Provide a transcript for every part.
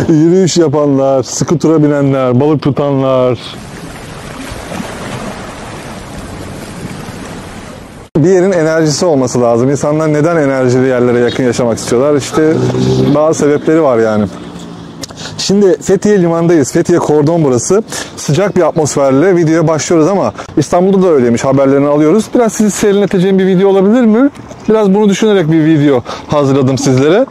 Yürüyüş yapanlar, skutura binenler, balık tutanlar. Bir yerin enerjisi olması lazım. İnsanlar neden enerjili yerlere yakın yaşamak istiyorlar? İşte bazı sebepleri var yani. Şimdi Fethiye Liman'dayız. Fethiye Kordon burası. Sıcak bir atmosferle videoya başlıyoruz ama İstanbul'da da öyleymiş. Haberlerini alıyoruz. Biraz sizi serinleteceğim bir video olabilir mi? Biraz bunu düşünerek bir video hazırladım sizlere.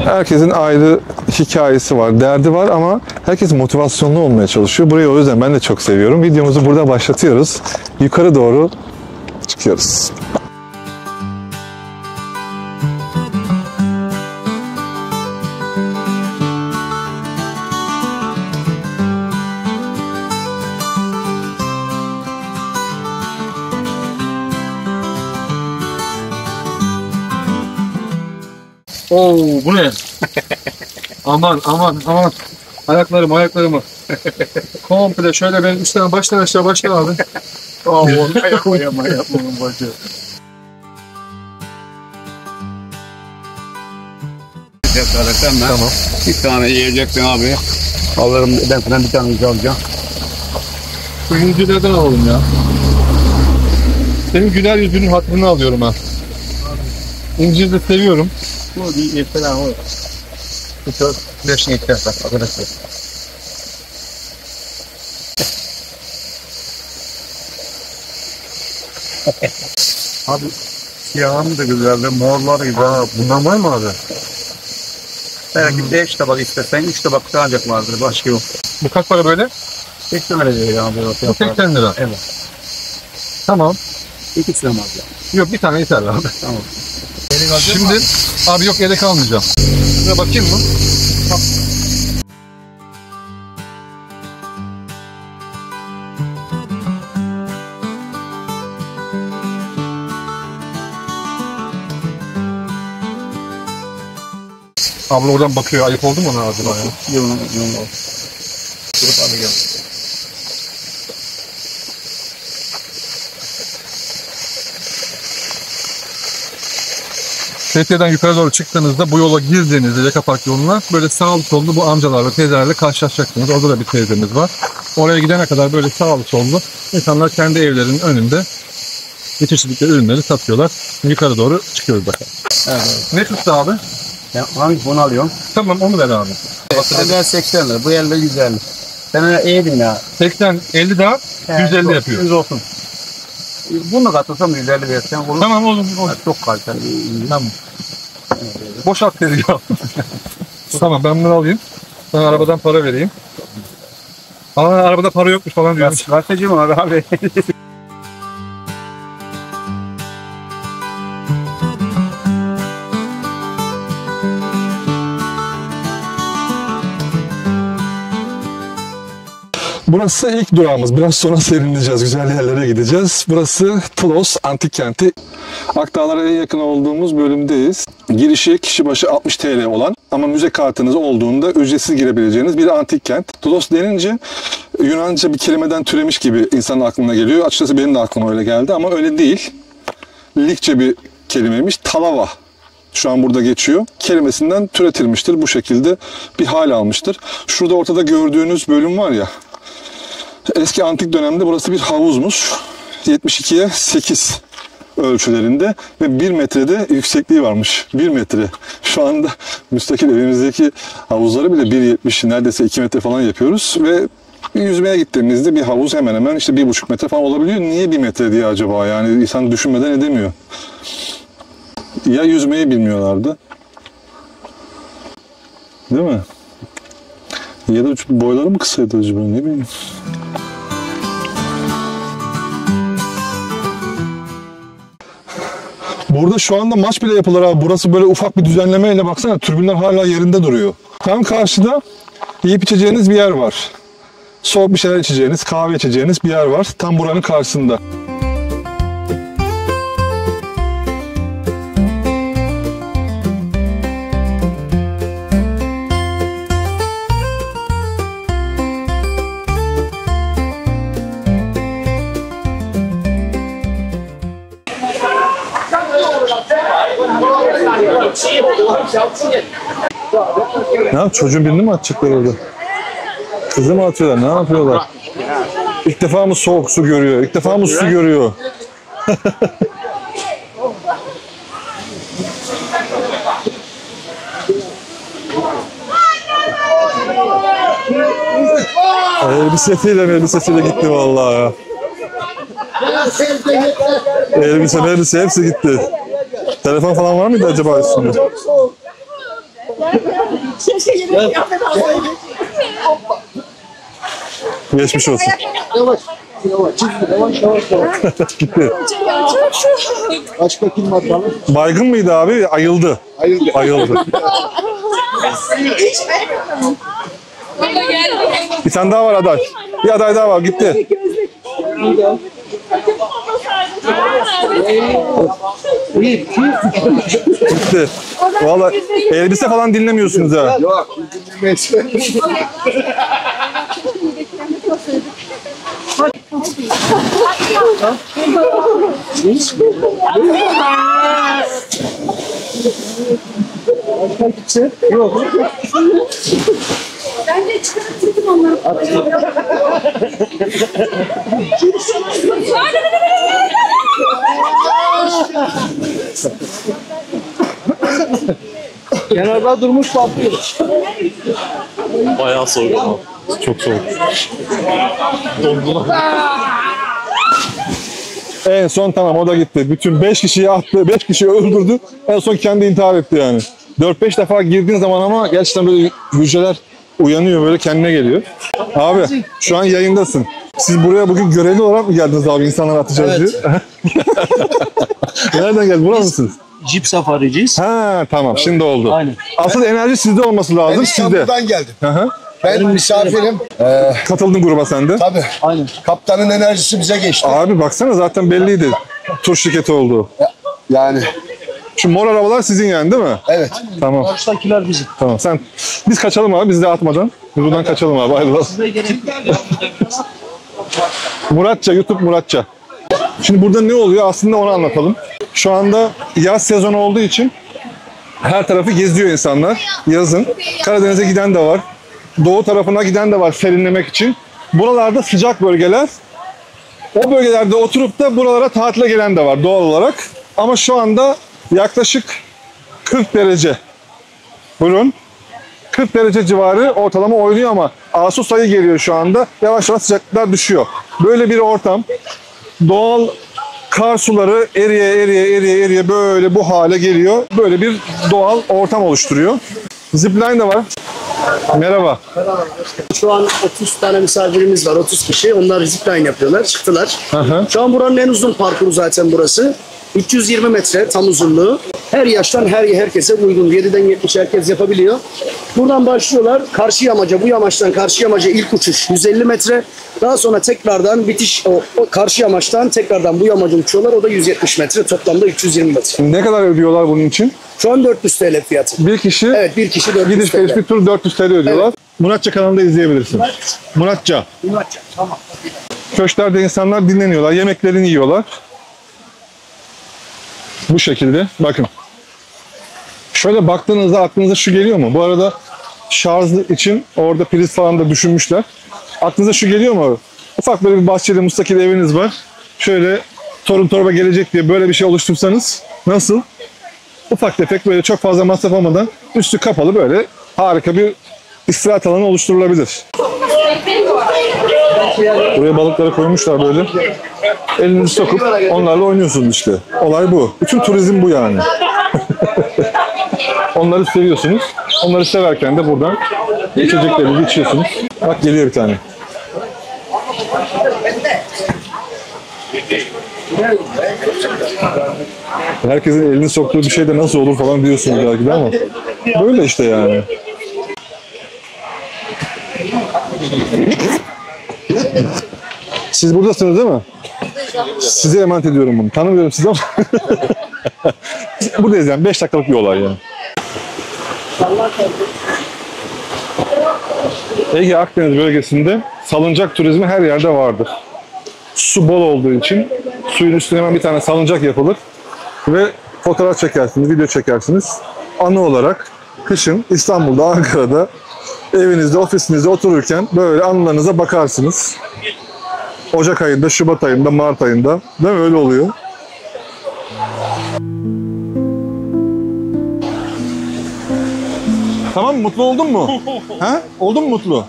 Herkesin ayrı hikayesi var, derdi var ama herkes motivasyonlu olmaya çalışıyor. Burayı o yüzden ben de çok seviyorum. Videomuzu burada başlatıyoruz. Yukarı doğru çıkıyoruz. Oo, bu ne? Aman aman aman. Ayaklarımı. Komple şöyle ben üstten baştan aşağı başla abi. Yapma bunun başı. Tamam. Bir tane yiyecektin abi. Alırım ben falan bir tane alacağım. Şu yüzülerden alalım ya. Senin güler yüzünün hatırını alıyorum ha. İncir'i de seviyorum. Bu bir yeter abi. Bu çok beş yeter arkadaşlar. Abi siyahım da güzeldi, morlar gibi ha. Bundan var mı abi? Belki 5 tabak istesen 3 tabak ancak vardır, başka yok. Bu kaç para böyle? 80 lira değil abi. Bu 80 lira. Evet. Tamam. İkisi de mi abi? Yok bir tane yeter abi. Tamam. Şimdi abi yok yedek almayacağım. Şuna bakayım mı? Bak. Abla oradan bakıyor. Ayıp oldu mu ona acaba ya? Yok. Durup abi gel. Fethiye'den yukarı doğru çıktığınızda bu yola girdiğinizde Yaka Park yoluna böyle sağlı sollu bu amcalar ve teyzelerle karşılaşacaksınız. Orada da bir teyzemiz var. Oraya gidene kadar böyle sağlı sollu insanlar kendi evlerinin önünde yetiştirdikleri ürünleri satıyorlar. Yukarı doğru çıkıyoruz bakalım. Evet. Ne tuttu abi? Ben hangi bunu alıyorum? Tamam onu ver abi. Ben 80 lira, bu elde 150. Sen iyiydin ya. 80, 50 daha 150 yapıyor. 100 olsun. Bunu katırsam 150 versen olur. Tamam oğlum. Çok kaliteli. Tamam. Boşalt dedi ya. Tamam ben bunu alayım. Ben arabadan para vereyim. Arabada para yokmuş falan diyormuş. Gazeteci mi abi? Burası ilk durağımız. Biraz sonra serinleyeceğiz. Güzel yerlere gideceğiz. Burası Tlos Antik Kenti. Akdağlara en yakın olduğumuz bölümdeyiz. Girişi kişi başı 60 TL olan ama müze kartınız olduğunda ücretsiz girebileceğiniz bir antik kent. Tlos denince Yunanca bir kelimeden türemiş gibi insanın aklına geliyor. Açıkçası benim de aklıma öyle geldi ama öyle değil. Likçe bir kelimeymiş. Talava. Şu an burada geçiyor. Kelimesinden türetilmiştir. Bu şekilde bir hal almıştır. Şurada ortada gördüğünüz bölüm var ya. Eski antik dönemde burası bir havuzmuş. 72'ye 8 ölçülerinde ve 1 metrede yüksekliği varmış. 1 metre. Şu anda müstakil evimizdeki havuzları bile 1,70 neredeyse 2 metre falan yapıyoruz ve yüzmeye gittiğimizde bir havuz hemen hemen işte 1,5 metre falan olabiliyor. Niye 1 metre diye acaba? Yani insan düşünmeden edemiyor. Ya yüzmeyi bilmiyorlardı. Değil mi? Ya da boyları mı kısaydı acaba? Ne bileyim. Burada şu anda maç bile yapılır abi. Burası böyle ufak bir düzenlemeyle baksana. Tribünler hala yerinde duruyor. Tam karşıda Yiyip içeceğiniz bir yer var. Soğuk bir şeyler içeceğiniz, kahve içeceğiniz bir yer var. Tam buranın karşısında. Ne yap? Çocuğun birini mi atacaklar orada? Kızı mı atıyorlar? Ne yapıyorlar? İlk defa mı soğuk su görüyor? İlk defa mı su görüyor? Elbisesiyle gitti vallahi ya. Elbise hepsi gitti. Telefon falan var mıydı acaba üstünde? Geçmiş olsun. Yavaş. Gitti. Başka kim bakalım? Baygın mıydı abi? Ayıldı. Ayıldı. Bir tane daha var aday. Bir aday daha var. Gitti. Gitti. Vallahi elbise falan dinlemiyorsunuz ha. Yok. Yok. Ben de çıkarttım onları. Kenarda durmuş bakıyor. Bayağı soğuk ama. Çok soğuk. En son tamam o da gitti. Bütün 5 kişiyi attı, 5 kişiyi öldürdü. En son kendi intihar etti yani. 4-5 defa girdiğin zaman ama gerçekten böyle hücreler uyanıyor, böyle kendine geliyor. Abi şu an yayındasın. Siz buraya bugün görevli olarak mı geldiniz abi, insanlar atacağız diye? Nereden geldin? Burada mısınız? Jeep safariciyiz. Ha tamam, şimdi oldu. Aynen. Asıl enerji sizde olması lazım, Ben sizde. İstanbul'dan geldim. Hı hı. Ben misafirim. Katıldın gruba sen de. Tabii. Aynen. Kaptanın enerjisi bize geçti. Abi baksana zaten belliydi. Tur şirketi olduğu. Yani Şu mor arabalar sizin yani değil mi? evet. Tamam. Karşıdakiler bizim. Tamam. Biz kaçalım abi. Biz de atmadan. Buradan kaçalım abi. Ayrılalım. Muratça. YouTube Muratça. Şimdi burada ne oluyor? Aslında onu anlatalım. Şu anda yaz sezonu olduğu için her tarafı geziyor insanlar. Yazın. Karadeniz'e giden de var. Doğu tarafına giden de var serinlemek için. Buralarda sıcak bölgeler. O bölgelerde oturup da buralara tatile gelen de var doğal olarak. Ama şu anda yaklaşık 40 derece. Buyurun. 40 derece civarı ortalama oynuyor ama Ağustos ayı geliyor şu anda. Yavaş yavaş sıcaklıklar düşüyor. Böyle bir ortam. Doğal kar suları eriye böyle bu hale geliyor. Böyle bir doğal ortam oluşturuyor. Zipline de var. Merhaba. Şu an 30 tane misafirimiz var. 30 kişi. Onlar zipline yapıyorlar. Çıktılar. Hı. Şu an buranın en uzun parkuru zaten burası. 320 metre tam uzunluğu. Her yaştan herkese uygun. 7'den 70 herkes yapabiliyor. Buradan başlıyorlar. Karşı yamaca, bu yamaçtan karşı yamaca ilk uçuş 150 metre. Daha sonra tekrardan bitiş o karşı yamaçtan tekrardan bu yamaca uçuyorlar. O da 170 metre. Toplamda 320 metre. Ne kadar ödüyorlar bunun için? Şu an 400 TL fiyatı. Bir kişi Evet, bir kişi 400 gidiş geliş TL. bir tur 400 TL ödüyorlar. Evet. Muratça kanalında izleyebilirsin. Muratça. Tamam. Köşklerde insanlar dinleniyorlar, yemeklerini yiyorlar. Bu şekilde. Bakın. Şöyle baktığınızda aklınıza şu geliyor mu? Bu arada şarj için orada priz falan da düşünmüşler. Aklınıza şu geliyor mu? Ufak böyle bir bahçeli müstakil eviniz var. Şöyle torun torba gelecek diye böyle bir şey oluştursanız nasıl? Ufak tefek böyle çok fazla masraf olmadan üstü kapalı böyle harika bir istirahat alanı oluşturulabilir. Buraya balıkları koymuşlar böyle. Elinizi sokup onlarla oynuyorsunuz işte. Olay bu. Bütün turizm bu yani. Onları seviyorsunuz. Onları severken de buradan içeceklerinizi içiyorsunuz. Bak geliyor bir tane. Herkesin elini soktuğu bir şey de nasıl olur falan diyorsunuz belki de ama böyle işte yani. Siz buradasınız değil mi? Size emanet ediyorum bunu. Tanımıyorum sizi ama. Buradayız yani. 5 dakikalık bir olay yani. Ege Akdeniz bölgesinde salıncak turizmi her yerde vardır. Su bol olduğu için suyun üstüne hemen bir tane salıncak yapılır ve fotoğraf çekersiniz, video çekersiniz. Anı olarak kışın İstanbul'da, Ankara'da, evinizde, ofisinizde otururken böyle anılarınıza bakarsınız. Ocak ayında, Şubat ayında, Mart ayında. Değil mi? Öyle oluyor. Tamam, mutlu oldun mu? Ha? Oldun mu mutlu?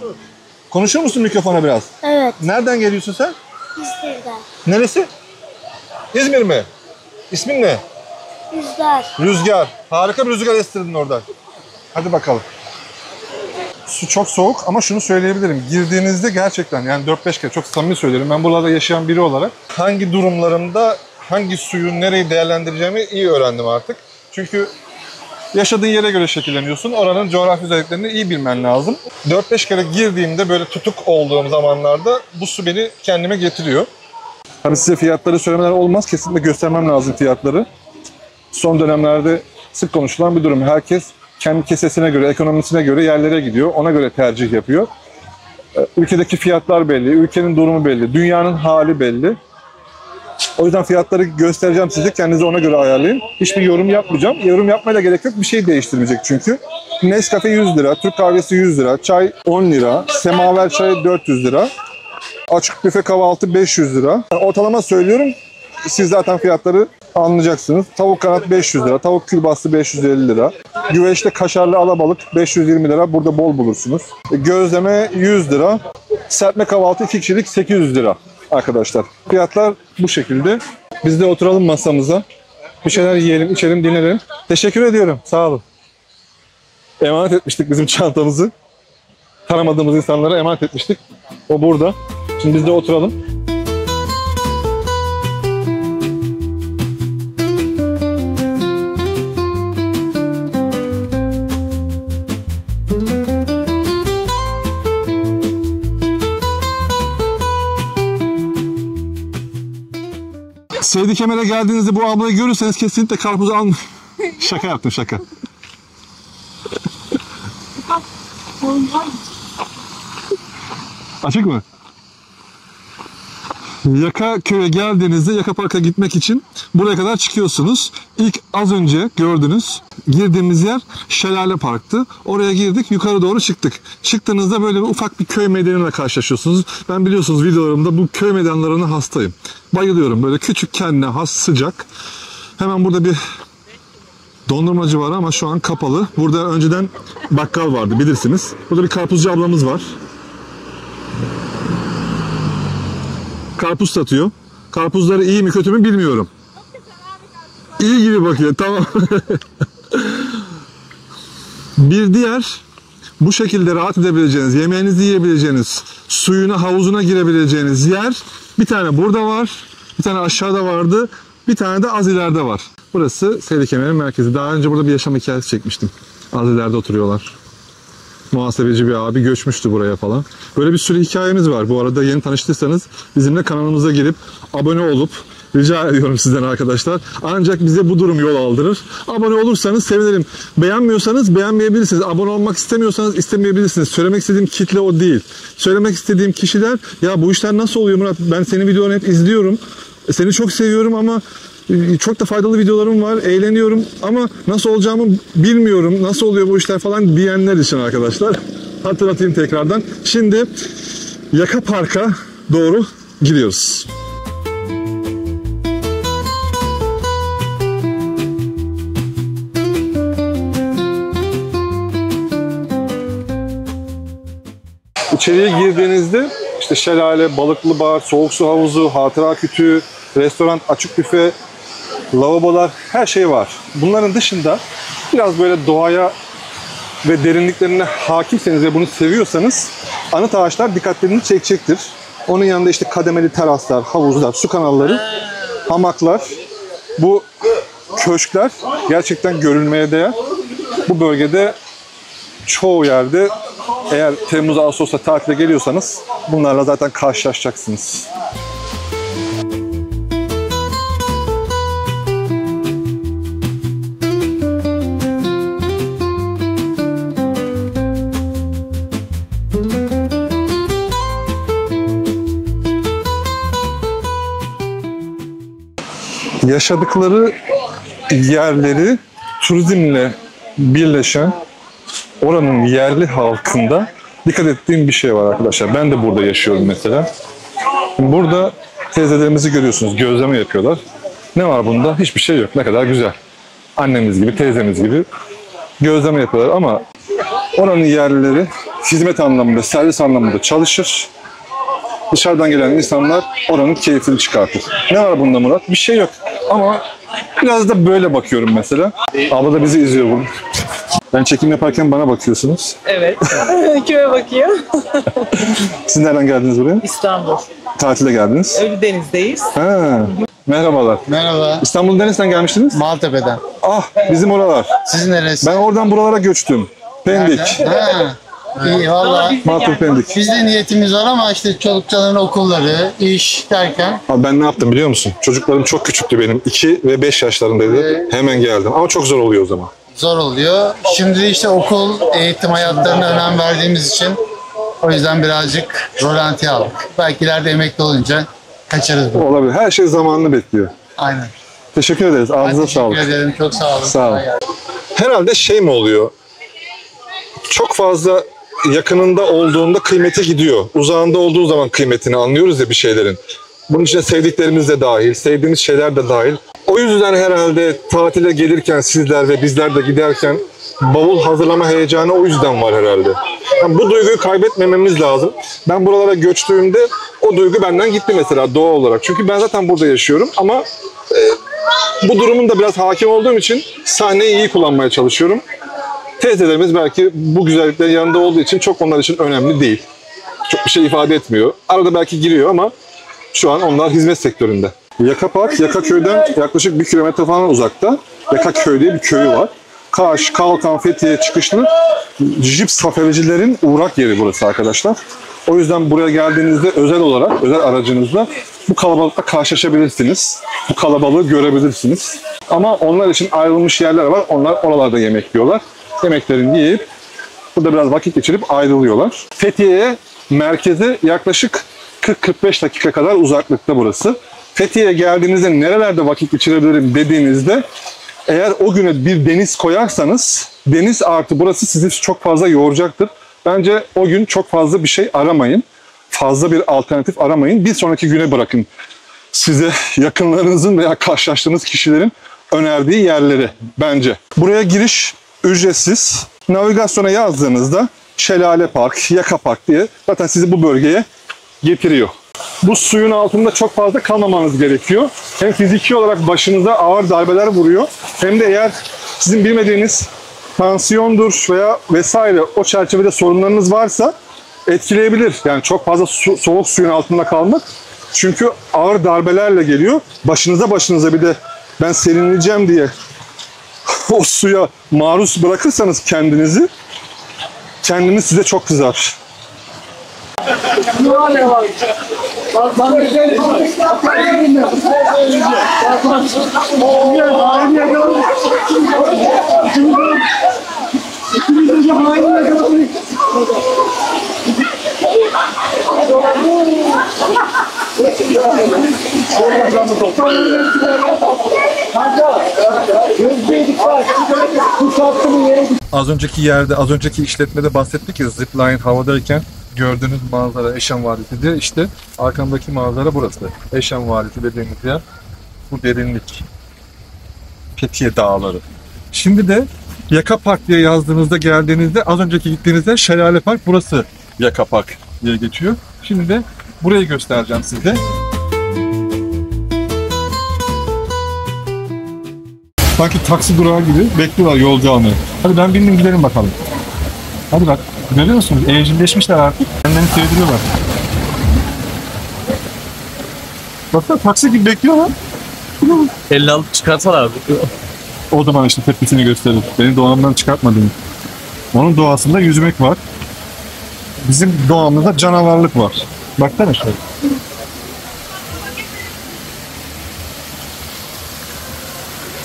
Konuşur musun mikrofona biraz? Evet. Nereden geliyorsun sen? İzmir'den. Neresi? İzmir mi? İsmin ne? Rüzgar. Rüzgar. Harika bir rüzgar estirdin orada. Hadi bakalım. Su çok soğuk ama şunu söyleyebilirim. Girdiğinizde gerçekten yani 4-5 kere çok samimi söylüyorum. Ben buralarda yaşayan biri olarak hangi durumlarımda hangi suyu nereyi değerlendireceğimi iyi öğrendim artık. Çünkü yaşadığın yere göre şekilleniyorsun. Oranın coğrafi özelliklerini iyi bilmen lazım. 4-5 kere girdiğimde böyle tutuk olduğum zamanlarda bu su beni kendime getiriyor. Tabii size fiyatları söylemeler olmaz. Kesinlikle göstermem lazım fiyatları. Son dönemlerde sık konuşulan bir durum. Herkes kendi kesesine göre, ekonomisine göre yerlere gidiyor. Ona göre tercih yapıyor. Ülkedeki fiyatlar belli, ülkenin durumu belli, dünyanın hali belli. O yüzden fiyatları göstereceğim size. Kendinize ona göre ayarlayın. Hiçbir yorum yapmayacağım. Yorum yapmaya da gerek yok. Bir şey değiştirmeyecek çünkü. Nescafe 100 lira, Türk kahvesi 100 lira, çay 10 lira, semaver çay 400 lira, açık büfe kahvaltı 500 lira. Ortalama söylüyorum. Siz zaten fiyatları anlayacaksınız. Tavuk kanat 500 lira, tavuk külbastı 550 lira. Güveçte kaşarlı alabalık 520 lira. Burada bol bulursunuz. Gözleme 100 lira. Serpme kahvaltı 2 kişilik 800 lira arkadaşlar. Fiyatlar bu şekilde. Biz de oturalım masamıza. Bir şeyler yiyelim, içelim, dinlenelim. Teşekkür ediyorum. Sağ olun. Emanet etmiştik bizim çantamızı. Tanımadığımız insanlara emanet etmiştik. O burada. Şimdi biz de oturalım. Seydi Kemer'e geldiğinizde bu ablayı görürseniz kesinlikle karpuzu almayın. Şaka yaptım, şaka. Açık mı? Yaka köye geldiğinizde Yaka Park'a gitmek için buraya kadar çıkıyorsunuz. İlk az önce gördünüz girdiğimiz yer Şelale Park'tı. Oraya girdik, yukarı doğru çıktık. Çıktığınızda böyle bir ufak bir köy meydanıyla karşılaşıyorsunuz. Ben biliyorsunuz videolarımda bu köy meydanlarına hastayım. Bayılıyorum. Böyle küçük, kendine has, sıcak. Hemen burada bir dondurmacı var ama şu an kapalı. Burada önceden bakkal vardı, bilirsiniz. Burada bir karpuzcu ablamız var. Karpuz satıyor. Karpuzları iyi mi kötü mü bilmiyorum. İyi gibi bakıyor, tamam. Bir diğer bu şekilde rahat edebileceğiniz, yemeğinizi yiyebileceğiniz, suyuna, havuzuna girebileceğiniz yer bir tane burada var, bir tane aşağıda vardı, bir tane de az ileride var. Burası Seydi Kemer'in merkezi. Daha önce burada bir yaşam hikayesi çekmiştim. Az ileride oturuyorlar. Muhasebeci bir abi göçmüştü buraya falan. Böyle bir sürü hikayemiz var. Bu arada yeni tanıştıysanız bizimle kanalımıza gelip abone olup rica ediyorum sizden arkadaşlar. Ancak bize bu durum yol aldırır. Abone olursanız sevinirim. Beğenmiyorsanız beğenmeyebilirsiniz. Abone olmak istemiyorsanız istemeyebilirsiniz. Söylemek istediğim kitle o değil. Söylemek istediğim kişiler ya bu işler nasıl oluyor Murat? Ben senin videolarını hep izliyorum. Seni çok seviyorum ama çok da faydalı videolarım var. Eğleniyorum ama nasıl olacağımı bilmiyorum. Nasıl oluyor bu işler falan diyenler için arkadaşlar. Hatırlatayım tekrardan. Şimdi Yaka Park'a doğru gidiyoruz. İçeriye girdiğinizde işte şelale, balıklı bar, soğuk su havuzu, hatıra kütüğü, restoran, açık büfe, lavabolar, her şey var. Bunların dışında biraz böyle doğaya ve derinliklerine hakimseniz ve bunu seviyorsanız anıt ağaçlar dikkatlerini çekecektir. Onun yanında işte kademeli teraslar, havuzlar, su kanalları, hamaklar, bu köşkler gerçekten görülmeye değer. Bu bölgede çoğu yerde Eğer Temmuz, Ağustos'ta tatile geliyorsanız bunlarla zaten karşılaşacaksınız. Yaşadıkları yerleri turizmle birleşen oranın yerli halkında dikkat ettiğim bir şey var arkadaşlar. Ben de burada yaşıyorum mesela. Burada teyzelerimizi görüyorsunuz. Gözleme yapıyorlar. Ne var bunda? Hiçbir şey yok. Ne kadar güzel. Annemiz gibi, teyzemiz gibi gözleme yapıyorlar ama oranın yerlileri hizmet anlamında, servis anlamında çalışır. Dışarıdan gelen insanlar oranın keyfini çıkartır. Ne var bunda Murat? Bir şey yok. Ama biraz da böyle bakıyorum mesela. Abla da bizi izliyor bunu. Ben çekim yaparken bana bakıyorsunuz. Evet. Kime bakıyor? Siz nereden geldiniz buraya? İstanbul. Tatile geldiniz. Ölüdeniz'deyiz. Ha, merhabalar. Merhaba. İstanbul'un neresinden gelmiştiniz? Maltepe'den. Ah, bizim oralar. Sizin neresi? Ben oradan buralara göçtüm. Pendik. Ha. İyi valla. Maltepe Pendik. Biz de niyetimiz var ama işte çocukların okulları, iş derken. Abi ben ne yaptım biliyor musun? Çocuklarım çok küçüktü benim. 2 ve 5 yaşlarındaydı. Hemen geldim. Ama çok zor oluyor o zaman. Zor oluyor. Şimdi de işte okul, eğitim hayatlarına önem verdiğimiz için o yüzden birazcık rolanti aldık. Belki ileride emekli olunca kaçarız bu. Olabilir. Her şey zamanını bekliyor. Aynen. Teşekkür ederiz. Ben Ağzınıza sağlık. teşekkür ederim. Çok sağ olun. Sağ olun. Herhalde şey mi oluyor? Çok fazla yakınında olduğunda kıymeti gidiyor. Uzağında olduğu zaman kıymetini anlıyoruz ya bir şeylerin. Bunun içine sevdiklerimiz de dahil, sevdiğimiz şeyler de dahil. O yüzden herhalde tatile gelirken sizler ve bizler de giderken bavul hazırlama heyecanı o yüzden var herhalde. Yani bu duyguyu kaybetmememiz lazım. Ben buralara göçtüğümde o duygu benden gitti mesela doğal olarak. Çünkü ben zaten burada yaşıyorum ama bu durumun da biraz hakim olduğum için sahneyi iyi kullanmaya çalışıyorum. Teyzelerimiz belki bu güzelliklerin yanında olduğu için çok onlar için önemli değil. Çok bir şey ifade etmiyor. Arada belki giriyor ama şu an onlar hizmet sektöründe. Yakapark, Yakaköy'den yaklaşık 1 kilometre falan uzakta. Yakaköy diye bir köyü var. Kaş, Kalkan, Fethiye çıkışlı jip safaricilerin uğrak yeri burası arkadaşlar. O yüzden buraya geldiğinizde özel olarak, özel aracınızla bu kalabalıkla karşılaşabilirsiniz. Bu kalabalığı görebilirsiniz. Ama onlar için ayrılmış yerler var. Onlar oralarda yemek yiyorlar. Yemeklerini yiyip burada biraz vakit geçirip ayrılıyorlar. Fethiye'ye merkeze yaklaşık 40-45 dakika kadar uzaklıkta burası. Fethiye'ye geldiğinizde nerelerde vakit geçirebilirim dediğinizde eğer o güne bir deniz koyarsanız deniz artı burası sizi çok fazla yoracaktır. Bence o gün çok fazla bir şey aramayın. Fazla bir alternatif aramayın. Bir sonraki güne bırakın. Size yakınlarınızın veya karşılaştığınız kişilerin önerdiği yerleri bence. Buraya giriş ücretsiz. Navigasyona yazdığınızda Şelale Park, Yaka Park diye zaten sizi bu bölgeye getiriyor. Bu suyun altında çok fazla kalmamanız gerekiyor. Hem fiziki olarak başınıza ağır darbeler vuruyor hem de eğer sizin bilmediğiniz tansiyondur veya vesaire o çerçevede sorunlarınız varsa etkileyebilir. Yani çok fazla soğuk suyun altında kalmak. Çünkü ağır darbelerle geliyor. Başınıza bir de ben serinleyeceğim diye o suya maruz bırakırsanız kendinizi size çok kızar. Az önceki yerde, az önceki işletmede bahsettik ya zipline havadayken gördüğünüz manzara Eşen Vadisi diye işte arkamdaki manzara burası. Eşen Vadisi dediğimiz yer bu derinlik. Fethiye Dağları. Şimdi de Yaka Park diye yazdığınızda geldiğinizde az önceki gittiğinizde Şelale Park burası Yaka Park diye geçiyor. Şimdi de burayı göstereceğim size. Sanki taksi durağı gibi bekliyorlar yolcu almayı. Hadi ben bindim gidelim bakalım. Hadi bak. Görüyor musunuz? Evcilleşmişler artık. Kendilerini sevdiriyorlar. Baksana taksi gibi bekliyorlar. 56 çıkarsalar. O zaman işte tepkisini gösterir. Beni doğamdan çıkartmadığını. Onun doğasında yüzmek var. bizim doğamızda canavarlık var. Baksana şöyle.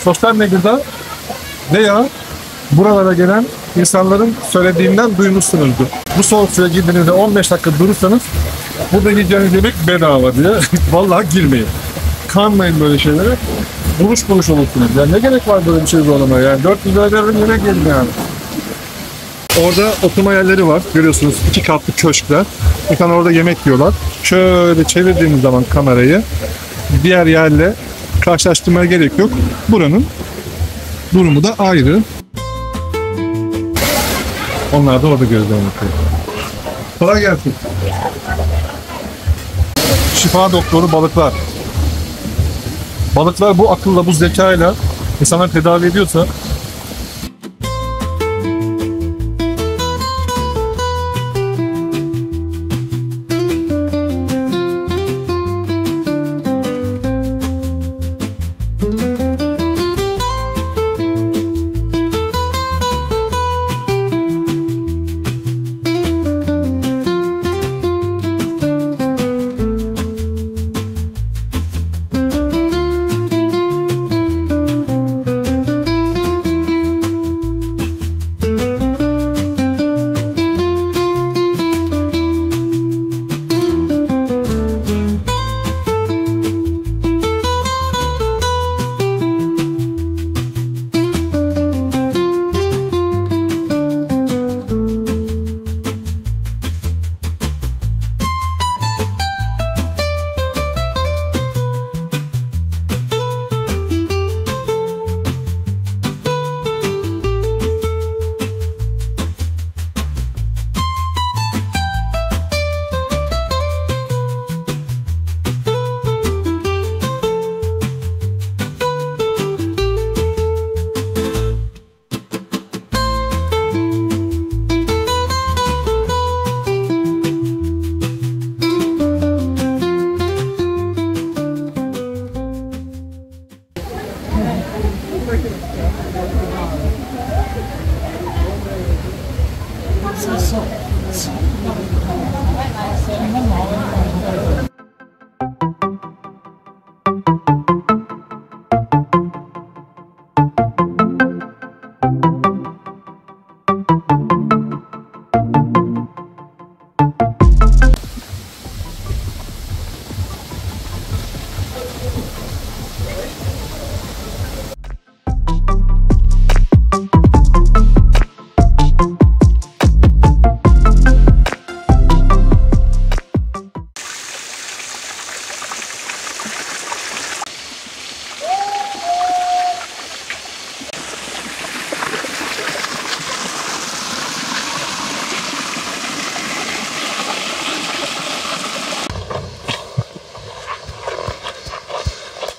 Sosyal medyada veya buralara gelen insanların söylediğinden duymuşsunuzdur. Bu soğuk suya girdiğinizde 15 dakika durursanız burada yiyeceğiniz yemek bedava diye. Vallahi girmeyin. Kanmayın böyle şeylere. Buluş olursunuz. Yani ne gerek var böyle bir şey zorlamaya? Yani 400 lira veririm yemek yedim yani. Orada oturma yerleri var. Görüyorsunuz 2 katlı köşkler. İnsan orada yemek yiyorlar. Şöyle çevirdiğiniz zaman kamerayı diğer yerle karşılaştırmaya gerek yok. Buranın durumu da ayrı. Onlar da orada gözden bakıyor. Kolay gelsin. Şifa doktoru balıklar. Balıklar bu akılla, bu zekayla insanları tedavi ediyorsa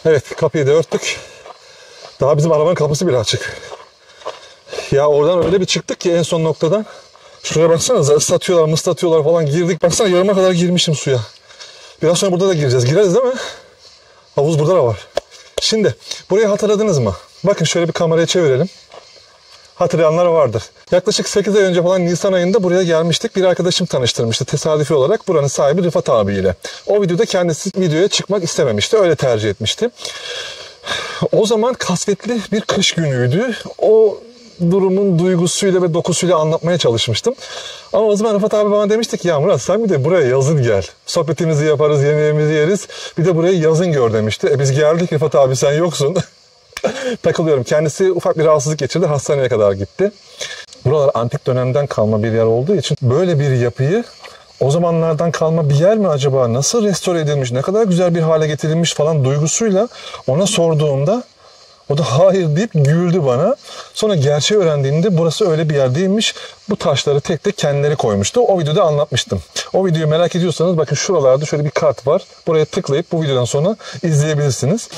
Evet, kapıyı da örttük. Daha bizim arabanın kapısı bile açık. Ya oradan öyle bir çıktık ki en son noktadan. Şuraya baksanıza, ıslatıyorlar falan, girdik. Baksana yarıma kadar girmişim suya. Biraz sonra burada da gireceğiz. Gireriz değil mi? Havuz burada da var. Şimdi burayı hatırladınız mı? Bakın şöyle bir kameraya çevirelim. Hatırlayanlar vardır. Yaklaşık 8 ay önce falan Nisan ayında buraya gelmiştik. Bir arkadaşım tanıştırmıştı tesadüfi olarak buranın sahibi Rıfat abiyle. O videoda kendisi videoya çıkmak istememişti. Öyle tercih etmişti. O zaman kasvetli bir kış günüydü. O durumun duygusuyla ve dokusuyla anlatmaya çalışmıştım. Ama o zaman Rıfat abi bana demişti ki ya Murat sen bir de buraya yazın gel. Sohbetimizi yaparız, yemeğimizi yeriz. Bir de burayı yazın gör demişti. Biz geldik Rıfat abi sen yoksun. Takılıyorum. Kendisi ufak bir rahatsızlık geçirdi. Hastaneye kadar gitti. Buralar antik dönemden kalma bir yer olduğu için böyle bir yapıyı o zamanlardan kalma bir yer mi acaba? Nasıl restore edilmiş? Ne kadar güzel bir hale getirilmiş falan duygusuyla ona sorduğumda o da hayır deyip güldü bana. Sonra gerçeği öğrendiğimde burası öyle bir yer değilmiş. Bu taşları tek tek kendileri koymuştu. O videoda anlatmıştım. O videoyu merak ediyorsanız bakın şuralarda şöyle bir kart var. Buraya tıklayıp bu videodan sonra izleyebilirsiniz.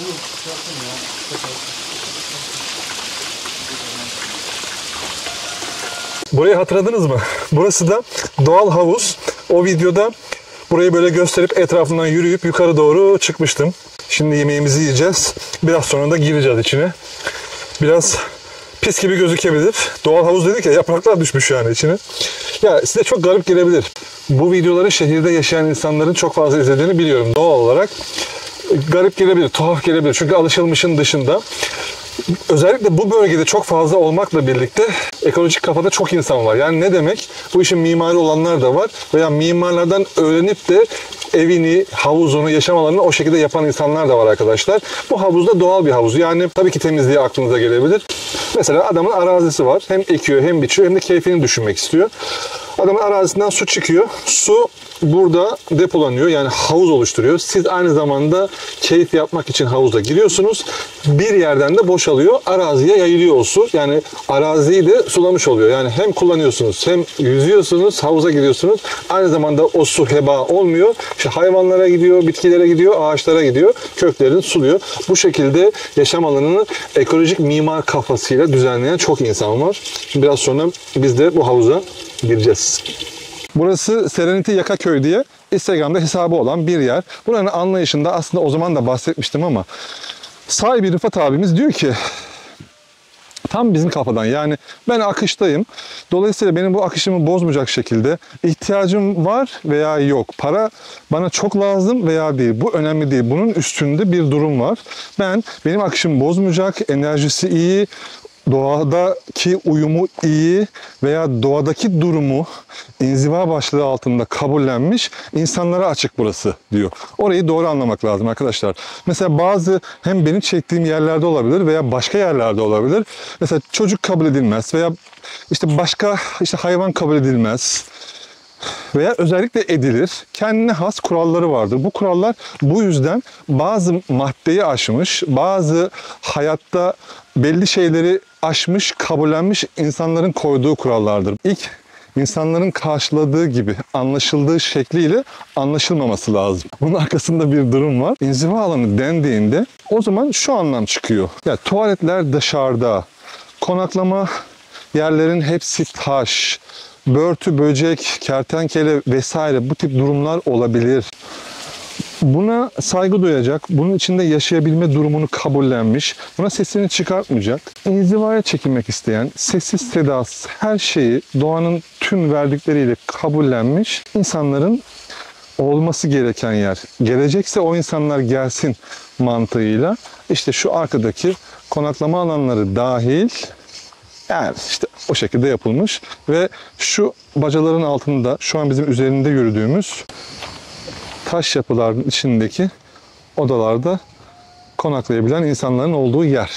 Burayı hatırladınız mı? Burası da doğal havuz. O videoda burayı böyle gösterip etrafından yürüyüp yukarı doğru çıkmıştım. Şimdi yemeğimizi yiyeceğiz. Biraz sonra da gireceğiz içine. Biraz pis gibi gözükebilir. Doğal havuz dedik ya, yapraklar düşmüş yani içine. Ya size çok garip gelebilir. Bu videoları şehirde yaşayan insanların çok fazla izlediğini biliyorum. Doğal olarak garip gelebilir, tuhaf gelebilir. Çünkü alışılmışın dışında. Özellikle bu bölgede çok fazla olmakla birlikte ekolojik kafada çok insan var. Yani ne demek? Bu işin mimarı olanlar da var veya mimarlardan öğrenip de evini, havuzunu, yaşam alanını o şekilde yapan insanlar da var arkadaşlar. Bu havuz da doğal bir havuz. Yani tabii ki temizliği aklınıza gelebilir. Mesela adamın arazisi var. Hem ekiyor hem biçiyor hem de keyfini düşünmek istiyor. Adamın arazisinden su çıkıyor. Su burada depolanıyor. Yani havuz oluşturuyor. Siz aynı zamanda keyif yapmak için havuza giriyorsunuz. Bir yerden de boşalıyor. Araziye yayılıyor o su. Yani araziyi de sulamış oluyor. Yani hem kullanıyorsunuz hem yüzüyorsunuz, havuza giriyorsunuz. Aynı zamanda o su heba olmuyor. İşte hayvanlara gidiyor, bitkilere gidiyor, ağaçlara gidiyor. Köklerini suluyor. Bu şekilde yaşam alanını ekolojik mimar kafasıyla düzenleyen çok insan var. Şimdi biraz sonra biz de bu havuza gireceğiz. Burası Serenity Yakaköy diye Instagram'da hesabı olan bir yer. Buranın anlayışında aslında o zaman da bahsetmiştim ama sahibi Rıfat abimiz diyor ki tam bizim kafadan, yani ben akıştayım. Dolayısıyla benim bu akışımı bozmayacak şekilde ihtiyacım var veya yok. Para bana çok lazım veya değil. Bu önemli değil. Bunun üstünde bir durum var. Benim akışımı bozmayacak, enerjisi iyi, doğadaki uyumu iyi veya doğadaki durumu inziva başlığı altında kabullenmiş insanlara açık burası diyor. Orayı doğru anlamak lazım arkadaşlar. Mesela bazı hem benim çektiğim yerlerde olabilir veya başka yerlerde olabilir. Mesela çocuk kabul edilmez veya başka hayvan kabul edilmez. Veya özellikle edilir. Kendine has kuralları vardır. Bu kurallar bu yüzden bazı maddeyi aşmış, bazı hayatta belli şeyleri aşmış, kabullenmiş insanların koyduğu kurallardır. İlk insanların karşıladığı gibi anlaşıldığı şekliyle anlaşılmaması lazım. Bunun arkasında bir durum var. İnziva alanı dendiğinde o zaman şu anlam çıkıyor. Yani tuvaletler dışarıda, konaklama yerlerin hepsi taş, börtü, böcek, kertenkele vesaire bu tip durumlar olabilir. Buna saygı duyacak, bunun içinde yaşayabilme durumunu kabullenmiş, buna sesini çıkartmayacak, inzivaya çekilmek isteyen, sessiz sedasız her şeyi doğanın tüm verdikleriyle kabullenmiş insanların olması gereken yer. Gelecekse o insanlar gelsin mantığıyla şu arkadaki konaklama alanları dahil, yani o şekilde yapılmış ve şu bacaların altında şu an bizim üzerinde yürüdüğümüz taş yapıların içindeki odalarda konaklayabilen insanların olduğu yer.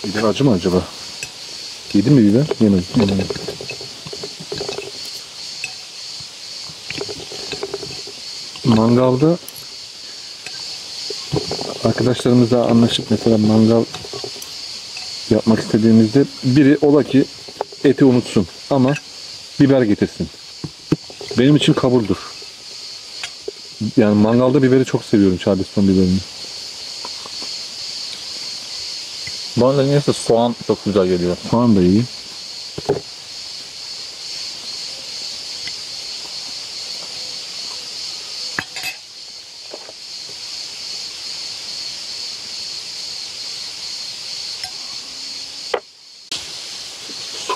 Biber acı mı acaba? Yedi mi biber? Yemedi. Mangalda arkadaşlarımızla anlaşıp mesela mangal yapmak istediğimizde biri ola ki eti unutsun ama biber getirsin. Benim için kabuldür. Yani mangalda biberi çok seviyorum, Charleston biberini. Bana neyse soğan çok güzel geliyor. Soğan da iyi.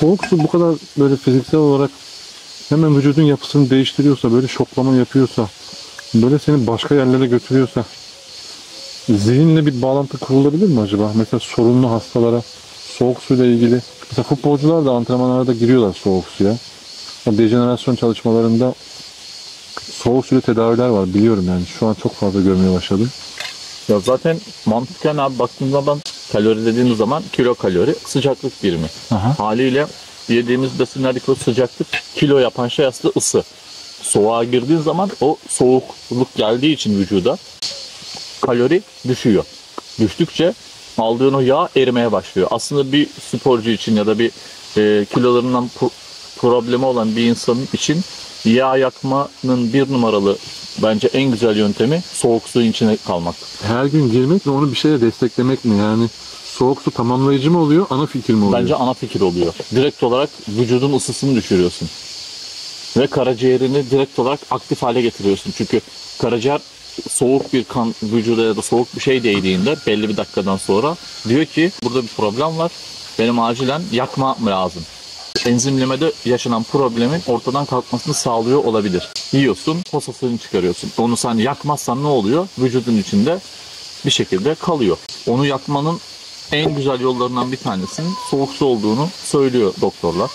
Soğuk su bu kadar böyle fiziksel olarak hemen vücudun yapısını değiştiriyorsa, böyle şoklama yapıyorsa, böyle seni başka yerlere götürüyorsa zihinle bir bağlantı kurulabilir mi acaba? Mesela sorunlu hastalara soğuk suyla ilgili. Mesela futbolcular da antrenmanlarda giriyorlar soğuk suya. O dejenerasyon çalışmalarında soğuk suyla tedaviler var, biliyorum yani. Şu an çok fazla görmeye başladım. Ya zaten mantıken abi baktığın zaman kalori dediğimiz zaman kilo kalori sıcaklık birimi. Aha. Haliyle yediğimiz besinlerdeki o sıcaklık kilo yapan şey aslında ısı. Soğuğa girdiğin zaman o soğukluk geldiği için vücuda kalori düşüyor. Düştükçe aldığın o yağ erimeye başlıyor. Aslında bir sporcu için ya da bir kilolarından problemi olan bir insanın için Yağ yakmanın bir numaralı bence en güzel yöntemi soğuk suyun içine kalmak. Her gün girmek ve onu bir şeyle desteklemek mi? Yani soğuk su tamamlayıcı mı oluyor, ana fikir mi oluyor? Bence ana fikir oluyor. Direkt olarak vücudun ısısını düşürüyorsun. Ve karaciğerini direkt olarak aktif hale getiriyorsun. Çünkü karaciğer soğuk bir kan vücuda ya da soğuk bir şey değdiğinde belli bir dakikadan sonra diyor ki burada bir problem var. Benim acilen yakmam lazım. Enzimlemede yaşanan problemin ortadan kalkmasını sağlıyor olabilir. Yiyorsun, posasını çıkarıyorsun. Onu sen yakmazsan ne oluyor? Vücudun içinde bir şekilde kalıyor. Onu yakmanın en güzel yollarından bir tanesinin soğuk su olduğunu söylüyor doktorlar.